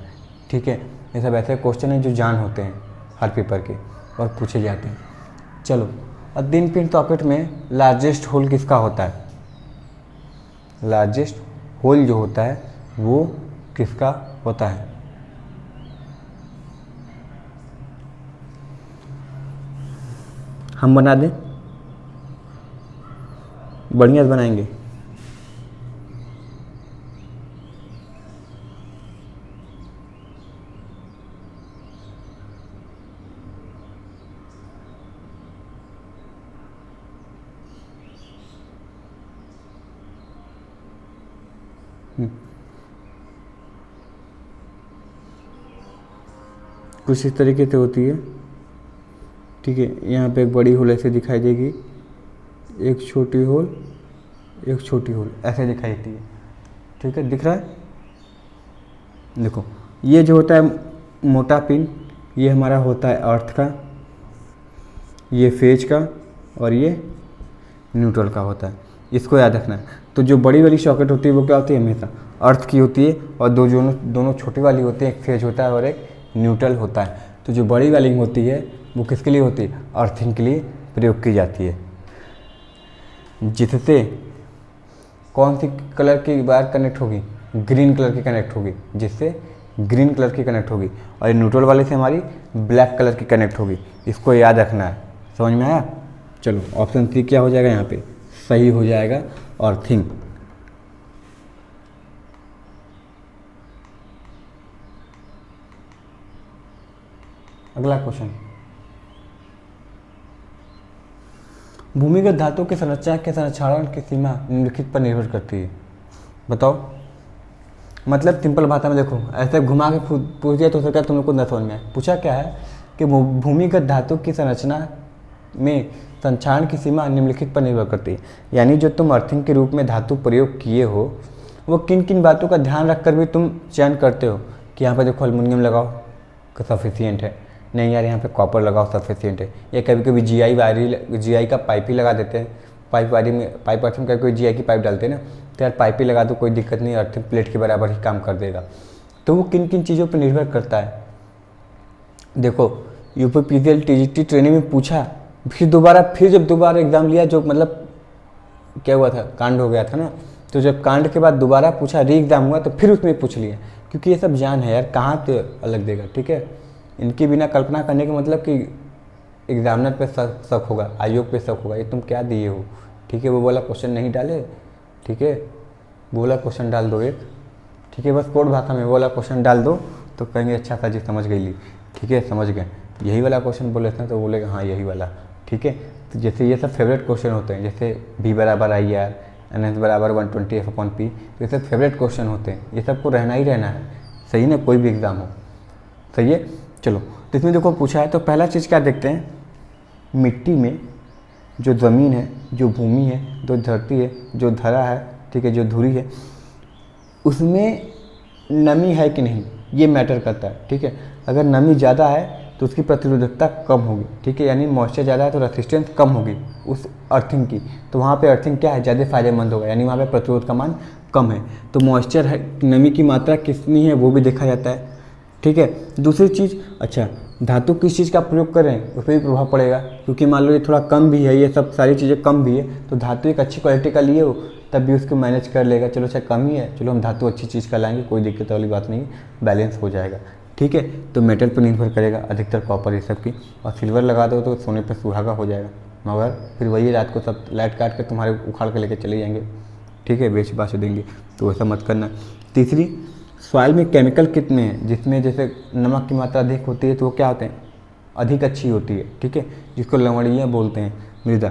[SPEAKER 1] ठीक है। ये सब ऐसे क्वेश्चन हैं जो जान होते हैं हर पेपर के और पूछे जाते हैं। चलो, और दिन पिन सॉकेट में लार्जेस्ट होल किसका होता है? लार्जेस्ट होल जो होता है वो किसका होता है? हम बना दें, बढ़िया से बनाएंगे। कुछ इस तरीके से होती है, ठीक है। यहाँ पे एक बड़ी होल ऐसे दिखाई देगी, एक छोटी होल, एक छोटी होल ऐसे दिखाई देती है, ठीक है, दिख रहा है। देखो ये जो होता है मोटा पिन, ये हमारा होता है अर्थ का, ये फेज का, और ये न्यूट्रल का होता है, इसको याद रखना है। तो जो बड़ी वाली सॉकेट होती है वो क्या होती है, हमेशा अर्थ की होती है, और दोनों छोटी वाली होती है, एक फेज होता है और एक न्यूट्रल होता है। तो जो बड़ी वाली होती है वो किसके लिए होती है, अर्थिंग के लिए प्रयोग की जाती है, जिससे कौन सी कलर की वायर कनेक्ट होगी, ग्रीन कलर की कनेक्ट होगी, जिससे ग्रीन कलर की कनेक्ट होगी, और न्यूट्रल वाले से हमारी ब्लैक कलर की कनेक्ट होगी। इसको याद रखना है, समझ में आया। चलो ऑप्शन सी क्या हो जाएगा यहाँ पे, सही हो जाएगा अर्थिंग। अगला क्वेश्चन, भूमिगत धातु की संरचना के संरक्षण की सीमा निम्नलिखित पर निर्भर करती है, बताओ। मतलब सिंपल भाषा में देखो, ऐसे घुमा के पूछ दिया तो क्या तुम लोग को न समझ में आए। पूछा क्या है कि भूमिगत धातु की संरचना में संक्षारण की सीमा निम्नलिखित पर निर्भर करती है, यानी जो तुम अर्थिंग के रूप में धातु प्रयोग किए हो वो किन किन बातों का ध्यान रखकर भी तुम चयन करते हो कि यहाँ पर देखो एल्युमिनियम लगाओ तो सफिशियंट है, नहीं यार यहाँ पे कॉपर लगाओ सफिशियंट है, या कभी कभी जीआई का पाइप ही लगा देते हैं, पाइप अर्थिंग कभी कोई जीआई की पाइप डालते हैं ना, तो यार पाइप ही लगा दो कोई दिक्कत नहीं, अर्थिंग प्लेट के बराबर ही काम कर देगा। तो वो किन किन चीज़ों पर निर्भर करता है। देखो यूपीपीसीएल टीजीटी ट्रेनिंग में पूछा, फिर जब दोबारा एग्ज़ाम लिया, जो मतलब क्या हुआ था, कांड हो गया था ना, तो जब कांड के बाद दोबारा पूछा, री एग्ज़ाम हुआ, तो फिर उसमें पूछ लिया, क्योंकि ये सब जान है यार, कहाँ पे अलग देगा, ठीक है। इनकी बिना कल्पना करने का मतलब कि एग्जामिनर पे शक होगा, आयोग पे शक होगा, ये तुम क्या दिए हो, ठीक है। वो वाला क्वेश्चन नहीं डाले, ठीक है, वो वाला क्वेश्चन डाल दो एक, ठीक है, बस कोड भाषा में वो वाला क्वेश्चन डाल दो तो कहेंगे अच्छा था जी समझ गई ली, ठीक है, समझ गए। यही वाला क्वेश्चन बोले थे तो बोलेगा हाँ यही वाला, ठीक है। तो जैसे ये सब फेवरेट क्वेश्चन होते हैं, जैसे V बराबर IR, NS बराबर 120/P, तो ये सब फेवरेट क्वेश्चन होते हैं, ये सबको रहना ही रहना है, सही ना, कोई भी एग्ज़ाम हो, सही है। चलो तो इसमें देखो पूछा है, तो पहला चीज़ क्या देखते हैं, मिट्टी में जो ज़मीन है, जो भूमि है, जो धरती है, जो धरा है, ठीक है, जो धुरी है, उसमें नमी है कि नहीं, ये मैटर करता है, ठीक है। अगर नमी ज़्यादा है तो उसकी प्रतिरोधकता कम होगी, ठीक है, यानी मॉइस्चर ज़्यादा है तो रेसिस्टेंस कम होगी उस अर्थिंग की, तो वहाँ पे अर्थिंग क्या है, ज़्यादा फायदेमंद होगा, यानी वहाँ पे प्रतिरोध का मान कम है। तो मॉइस्चर है, नमी की मात्रा कितनी है वो भी देखा जाता है, ठीक है। दूसरी चीज़, अच्छा धातु किस चीज़ का प्रयोग करें उस पर भी प्रभाव पड़ेगा, क्योंकि मान लो ये थोड़ा कम भी है, ये सब सारी चीज़ें कम भी है, तो धातु एक अच्छी क्वालिटी का लिए हो तब भी उसको मैनेज कर लेगा, चलो अच्छा कम ही है, चलो हम धातु अच्छी चीज़ का लाएंगे, कोई दिक्कत वाली बात नहीं, बैलेंस हो जाएगा, ठीक है। तो मेटल पर निर्भर करेगा, अधिकतर कॉपर ये सब की, और सिल्वर लगा दो तो सोने पर सुहागा हो जाएगा, मगर फिर वही रात को सब लाइट काट के तुम्हारे उखाड़ के लेके चले जाएंगे, ठीक है, बेच बाच देंगे, तो ऐसा मत करना। तीसरी, सॉइल में केमिकल कितने हैं, जिसमें जैसे नमक की मात्रा अधिक होती है तो वो क्या होते हैं, अधिक अच्छी होती है, ठीक है, जिसको लवणीय बोलते हैं, मृदा।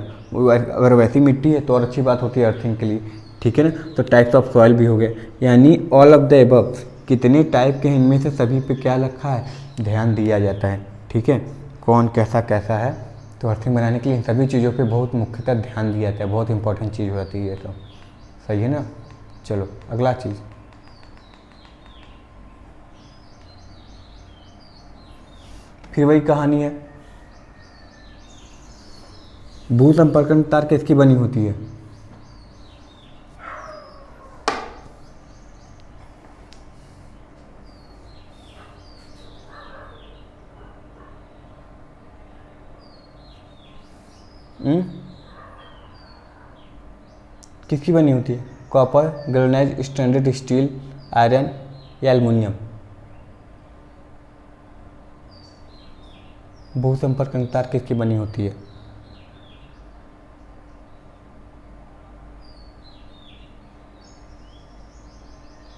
[SPEAKER 1] अगर वैसी मिट्टी है तो और अच्छी बात होती है अर्थिंग के लिए, ठीक है ना। तो टाइप्स ऑफ सॉइल भी हो गए, यानी ऑल ऑफ द एबव, कितने टाइप के हैं इनमें से सभी पे क्या रखा है, ध्यान दिया जाता है, ठीक है, कौन कैसा कैसा है। तो अर्थिंग बनाने के लिए इन सभी चीज़ों पे बहुत मुख्यतः ध्यान दिया जाता है, बहुत इंपॉर्टेंट चीज़ हो जाती है ये, तो सही है ना। चलो अगला चीज़, फिर वही कहानी है, भू संपर्कन तार किसकी बनी होती है, किसकी बनी होती है, copper, galvanized standard steel, iron या एल्युमिनियम। भू संपर्कन तार किसकी बनी होती है,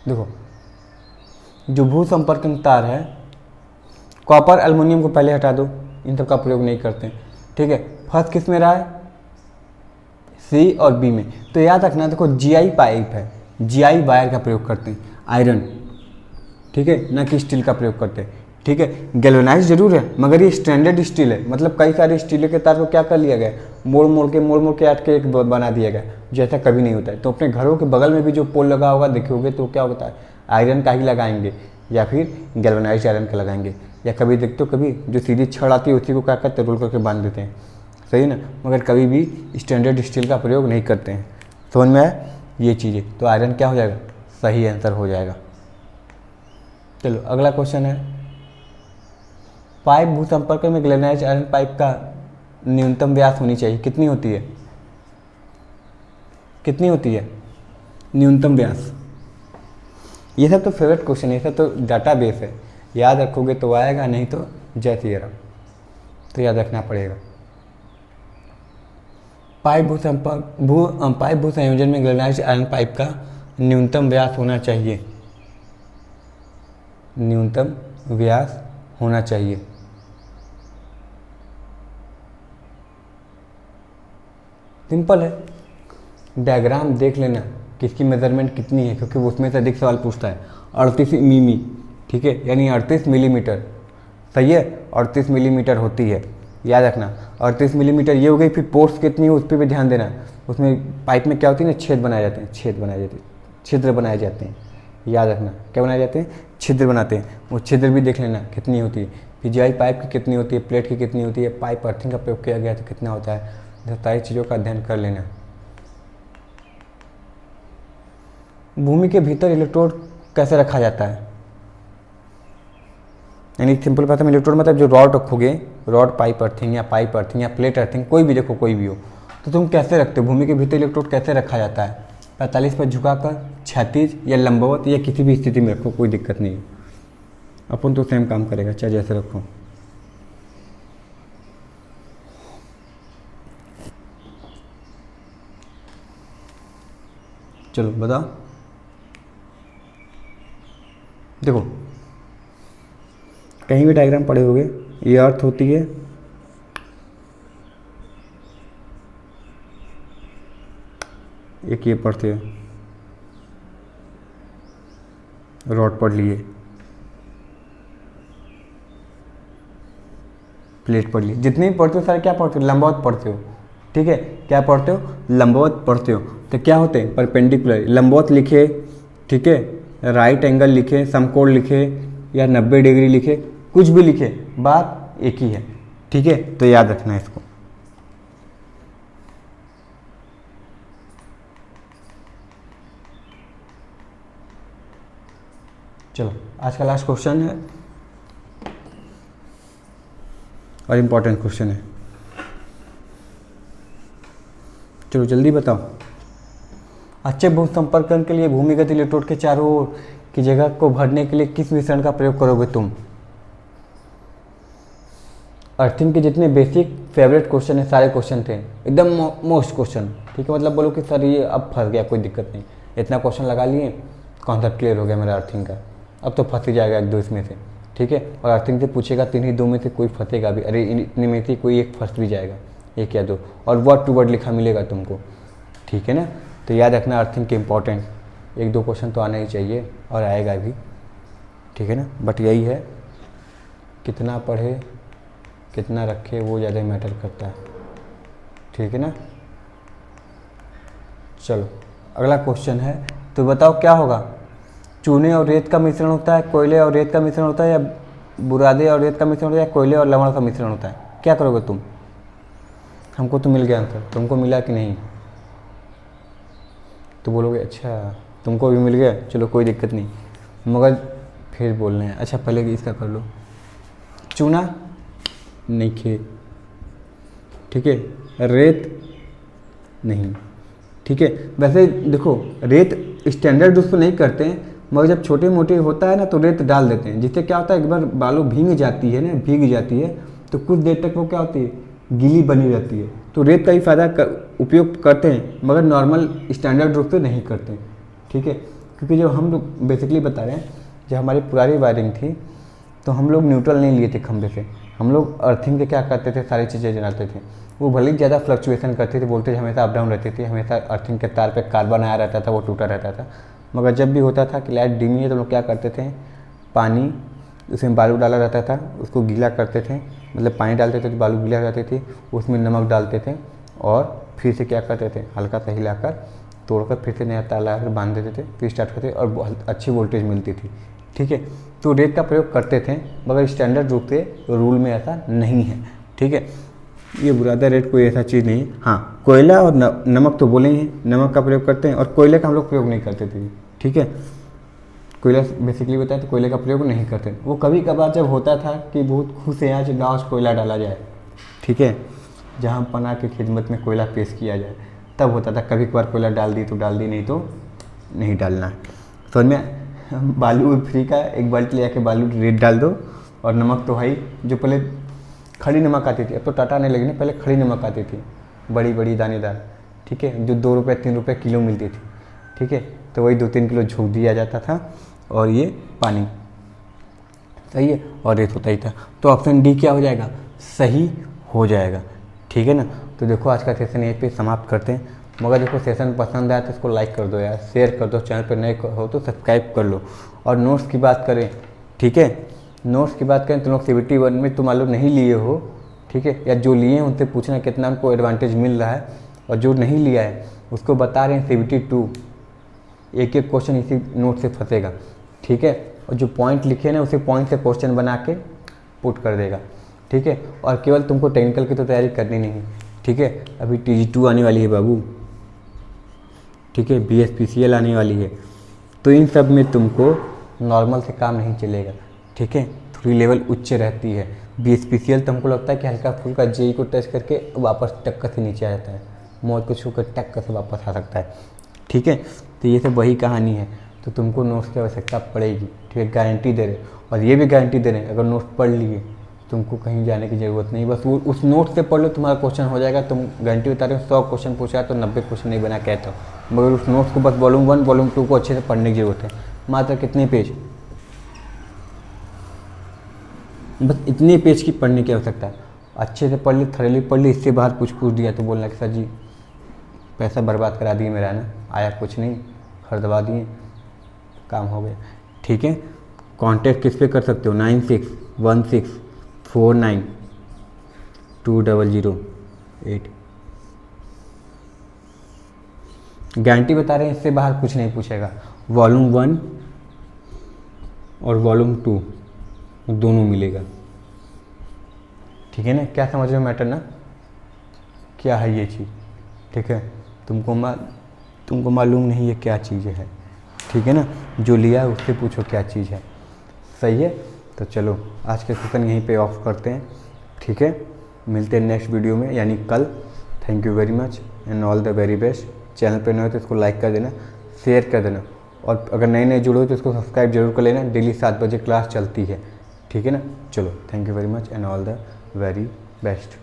[SPEAKER 1] देखो जो भू संपर्कन तार है, कॉपर एल्युमिनियम को पहले हटा दो, इन सब का प्रयोग नहीं करते, ठीक है। फर्स्ट किस में रहा है, सी और बी में, तो याद रखना, देखो जीआई पाइप है, जीआई वायर का प्रयोग करते हैं, आयरन, ठीक है, ना कि स्टील का प्रयोग करते हैं, ठीक है। गैल्वेनाइज जरूर है मगर ये स्टैंडर्ड स्टील है, मतलब कई सारे स्टील के तार को क्या कर लिया गया, मोड़ मोड़ के आट के एक बना दिया गया, जैसा कभी नहीं होता है। तो अपने घरों के बगल में भी जो पोल लगा होगा देखोगे तो क्या होता है, आयरन का ही लगाएंगे या फिर गैल्वेनाइज आयरन का लगाएंगे, या कभी देखते हो कभी जो सीधी छड़ आती है उसी को क्या करते हैं, रोल करके बांध देते हैं, सही ना। मगर कभी भी स्टैंडर्ड स्टील का प्रयोग नहीं करते हैं। समझ में आया ये चीज़ें, तो आयरन क्या हो जाएगा, सही आंसर हो जाएगा। चलो अगला क्वेश्चन है, पाइप भू संपर्क में गैल्वेनाइज्ड आयरन पाइप का न्यूनतम व्यास होनी चाहिए, कितनी होती है, कितनी होती है न्यूनतम व्यास। ये सब तो फेवरेट क्वेश्चन है, ये सब तो डाटा बेस है, याद रखोगे तो आएगा, नहीं तो जैसे ये रहा, तो याद रखना पड़ेगा। पाइप भू संयोजन में गैल्वेनाइज्ड आयरन पाइप का न्यूनतम व्यास होना चाहिए, न्यूनतम व्यास होना चाहिए। सिंपल है, डायग्राम देख लेना किसकी मेजरमेंट कितनी है, क्योंकि वो उसमें से अधिक सवाल पूछता है। 38 मिमी, ठीक है, यानी 38 मिलीमीटर, सही है, 38 मिलीमीटर होती है, याद रखना। 38 मिलीमीटर ये हो गई। फिर पोर्स कितनी है उस पर भी ध्यान देना। उसमें पाइप में क्या होती है ना, छेद बनाए जाते हैं, छिद्र बनाए जाते हैं, याद रखना। क्या बनाए जाते हैं, छिद्र बनाते हैं, वो छिद्र भी देख लेना कितनी होती है। फिर जीआई पाइप की कितनी होती है, प्लेट की कितनी होती है, पाइप अर्थिंग का प्रयोग किया गया तो कितना होता है, सारी चीज़ों का अध्ययन कर लेना। भूमि के भीतर इलेक्ट्रोड कैसे रखा जाता है, यानी सिंपल बात है, इलेक्ट्रोड मतलब जो रॉड रखोगे, रॉड पाइप अर्थिंग या प्लेट अर्थिंग, कोई भी देखो, कोई भी हो, तो तुम कैसे रखते हो, भूमि के भीतर इलेक्ट्रोड कैसे रखा जाता है, 45 पर झुकाकर, क्षैतिज या लंबवत, या किसी भी स्थिति में रखो, कोई दिक्कत नहीं है, अपन तो सेम काम करेगा, चाहे जैसे रखो। चलो बताओ, देखो कहीं भी डायग्राम पड़े होंगे, ये अर्थ होती है, एक ये पढ़ते हैं, रॉड पढ़ लिए, प्लेट पढ़ ली, जितने भी पढ़ते हो सारे क्या पढ़ते हो, लंबवत पढ़ते हो, ठीक है, क्या पढ़ते हो, लंबवत पढ़ते हो। तो क्या होते हैं, परपेंडिकुलर, लंबवत लिखे, ठीक है, राइट एंगल लिखे, समकोण लिखे, या 90 डिग्री लिखे, कुछ भी लिखे, बात एक ही है, ठीक है, तो याद रखना है इसको। चलो आज का लास्ट क्वेश्चन है और इम्पोर्टेंट क्वेश्चन है, चलो जल्दी बताओ। अच्छे भू संपर्कन के लिए भूमिगत इलेक्ट्रोड के चारों ओर की जगह को भरने के लिए किस मिश्रण का प्रयोग करोगे तुम। अर्थिंग के जितने बेसिक फेवरेट क्वेश्चन है, सारे क्वेश्चन थे एकदम मोस्ट क्वेश्चन, ठीक है, मतलब बोलो कि सर ये अब फंस गया, कोई दिक्कत नहीं, इतना क्वेश्चन लगा लिए, कॉन्सेप्ट क्लियर हो गया मेरा अर्थिंग का, अब तो फंस ही जाएगा एक दो इसमें से, ठीक है। और अर्थिंग से पूछेगा 3 ही 2 में से कोई फंसेगा भी, अरे इतने में से कोई एक फंस भी जाएगा, एक या दो, और वर्ड टू वर्ड लिखा मिलेगा तुमको, ठीक है ना। तो याद रखना अर्थिंग के इम्पोर्टेंट 1-2 क्वेश्चन तो आना ही चाहिए और आएगा भी, ठीक है ना। बट यही है, कितना पढ़े कितना रखे वो ज़्यादा मैटर करता है, ठीक है ना। चलो अगला क्वेश्चन है, तो बताओ क्या होगा, चूने और रेत का मिश्रण होता है, कोयले और रेत का मिश्रण होता है, या बुरादे और रेत का मिश्रण होता है, या कोयले और लवण का मिश्रण होता है, क्या करोगे तुम। हमको तो मिल गया आंसर, तुमको मिला कि नहीं, तो बोलोगे अच्छा तुमको भी मिल गया, चलो कोई दिक्कत नहीं, मगर फिर बोलना है, अच्छा पहले इसका कर लो। चूना नहीं खे, ठीक है, रेत नहीं, ठीक है। वैसे देखो रेत स्टैंडर्ड उसको नहीं करते हैं, मगर जब छोटे मोटे होता है ना तो रेत डाल देते हैं, जिससे क्या होता है, एक बार बालू भीग जाती है ना, भीग जाती है तो कुछ देर तक वो क्या होती है, गीली बनी रहती है, तो रेत का ही फ़ायदा उपयोग करते हैं, मगर नॉर्मल स्टैंडर्ड रूप से नहीं करते हैं, ठीक है। क्योंकि जब हम लोग बेसिकली बता रहे हैं, जब हमारी पुरानी वायरिंग थी तो हम लोग न्यूट्रल नहीं लिए थे खंभे से, हम लोग अर्थिंग से क्या करते थे, सारी चीज़ें जलाते थे, वो भले ही ज़्यादा फ्लक्चुएसन करते थे, वोल्टेज हमेशा अप डाउन रहती थी, हमेशा अर्थिंग के तार पे कार्बन आया रहता था, वो टूटा रहता था, मगर जब भी होता था कि लाइट डिमी है तो लोग क्या करते थे, पानी उसमें बालू डाला रहता था, उसको गीला करते थे, मतलब पानी डालते थे तो बालू गीला हो जाती थी, उसमें नमक डालते थे और फिर से क्या करते थे, हल्का सा हिलाकर तोड़कर फिर से नया तार लगाकर बांध देते थे, फिर स्टार्ट करते और बहुत अच्छी वोल्टेज मिलती थी। ठीक है, तो रेत का प्रयोग करते थे, मगर स्टैंडर्ड रूप से रूल में ऐसा नहीं है। ठीक है, ये बुरादा रेत कोई ऐसा चीज़ नहीं है। हाँ, कोयला और नमक तो बोले ही, नमक का प्रयोग करते हैं और कोयले का हम लोग प्रयोग नहीं करते थे। ठीक है, कोयला बेसिकली बताया तो कोयले का प्रयोग नहीं करते, वो कभी कभार जब होता था कि बहुत खुश है आज गाँव से कोयला डाला जाए, ठीक है, जहाँ पना की खिदमत में कोयला पेश किया जाए, तब होता था। कभी कभार कोयला डाल दी तो डाल दी, नहीं तो नहीं डालना। समझ में? बालू फ्री का, एक बाल्टी ले आके बालू रेत डाल दो और नमक तो भाई, जो पहले खड़ी नमक आती थी, अब तो टाटा नहीं लगी ना, पहले खड़ी नमक आती थी बड़ी बड़ी दानेदार, ठीक है, जो 2 रुपये 3 रुपये किलो मिलती थी। ठीक है, तो वही 2-3 किलो झोंक दिया जाता था और ये पानी, सही है, और रेत होता ही था। तो ऑप्शन डी क्या हो जाएगा, सही हो जाएगा। ठीक है ना, तो देखो आज का सेशन यहीं पे समाप्त करते हैं। मगर देखो सेशन पसंद आया तो इसको लाइक कर दो यार, शेयर कर दो, चैनल पर नए हो तो सब्सक्राइब कर लो। और नोट्स की बात करें, ठीक है, नोट्स की बात करें तो लोग CBT 1 में तुम मान लो नहीं लिए हो, ठीक है, या जो लिए हैं उनसे पूछना कितना उनको एडवांटेज मिल रहा है, और जो नहीं लिया है उसको बता रहे हैं CBT 2 एक एक क्वेश्चन इसी नोट से फंसेगा। ठीक है, और जो पॉइंट लिखे ना उसी पॉइंट से क्वेश्चन बना के पुट कर देगा। ठीक है, और केवल तुमको टेक्निकल की तो तैयारी करनी नहीं। ठीक है, अभी TG2 आने वाली है बाबू, ठीक है, BSPCL आने वाली है, तो इन सब में तुमको नॉर्मल से काम नहीं चलेगा। ठीक है, थोड़ी लेवल उच्च रहती है। BSPCL तो हमको लगता है कि हल्का फुल्का JEE को टच करके वापस टक्कर से नीचे आ जाता है, मौत को छूकर टक्कर से वापस आ सकता है। ठीक है, तो ये सब वही कहानी है, तो तुमको नोट्स की आवश्यकता पड़ेगी। ठीक है, गारंटी दे रहे, और ये भी गारंटी दे रहे हैं अगर नोट्स पढ़ लिए तुमको कहीं जाने की ज़रूरत नहीं, बस वो उस नोट से पढ़ लो, तुम्हारा क्वेश्चन हो जाएगा। तुम गारंटी बता रहे हो 100 क्वेश्चन पूछा तो 90 क्वेश्चन नहीं बना कहते हो, मगर उस नोट्स को बस वॉल्यूम 1 वॉल्यूम 2 को अच्छे से पढ़ने की ज़रूरत है। मात्र कितने पेज, बस इतने पेज की पढ़ने की आवश्यकता है। अच्छे से पढ़ ली, थरली पढ़ ली, इससे बाहर कुछ पूछ दिया तो बोलना कि सर जी पैसा बर्बाद करा दिए मेरा, ना आया कुछ नहीं, खरीदवा दिए, काम हो गया। ठीक है, कॉन्टैक्ट किस पे कर सकते हो, 9616492008। गारंटी बता रहे हैं इससे बाहर कुछ नहीं पूछेगा। वॉल्यूम 1 और वॉल्यूम 2 दोनों मिलेगा। ठीक है ना, क्या समझ रहे हो मैटर ना, क्या है ये चीज़। ठीक है, तुमको मालूम नहीं है क्या चीज़ है। ठीक है ना, जो लिया है उससे पूछो क्या चीज़ है। सही है, तो चलो आज के सेशन यहीं पे ऑफ करते हैं। ठीक है, मिलते हैं नेक्स्ट वीडियो में, यानी कल। Thank you very much and all the very best. Channel पे नए हो तो इसको लाइक कर देना, शेयर कर देना, और अगर नए नए जुड़े हो तो इसको सब्सक्राइब जरूर कर लेना। डेली 7 बजे क्लास चलती है। ठीक है ना, चलो thank you very much and all the very best.